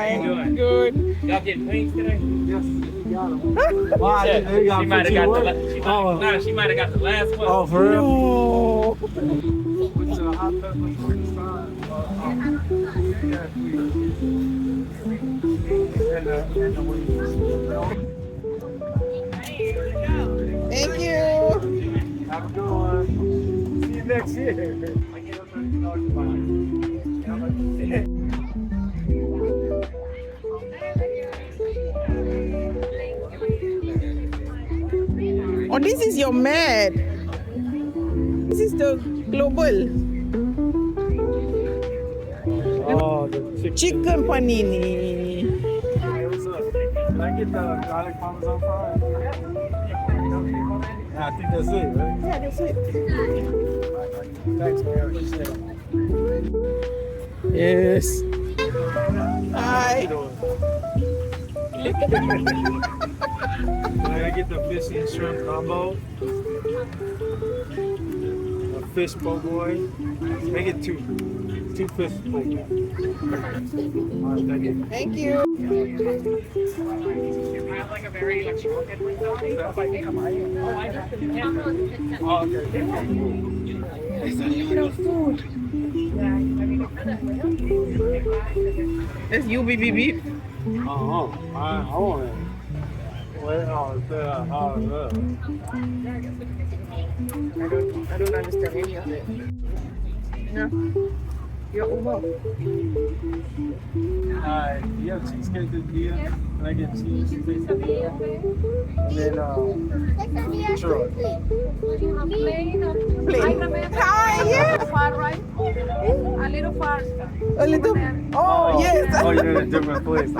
Hi. How you doing? Good. Y'all getting wings today? Yes, we got them. Wow, Yeah, they got she might have got the. Oh. She might have got the last one. Oh, for real? No. Put the hot pepper on the side. Yeah, please. And the wings. Thank you. Have a good one. See you next year. I get up Oh, this is your mat. This is the global Oh, the chicken panini. What's up? Can I get the garlic parmesan fries? Yeah, I think that's it, right? Yeah, that's it. Thanks, man. Yes. Hi. Can I get the fish and shrimp combo? A fish po' boy. Make it two. Two fish po' boy. Alright, thank you. Thank you. I have like a very like shortcut window. I think I'm Oh, okay. There's a lot of food. That's you, beep, beep, beep. Oh, I want it. Well, I don't understand any of it. No. You're over. Hi, do you have cheesecake this year? Can I get cheese? And then, sure. Plain. Hi, yes. Far right, a little far. A little. Oh, yes. Oh, you're in a different place.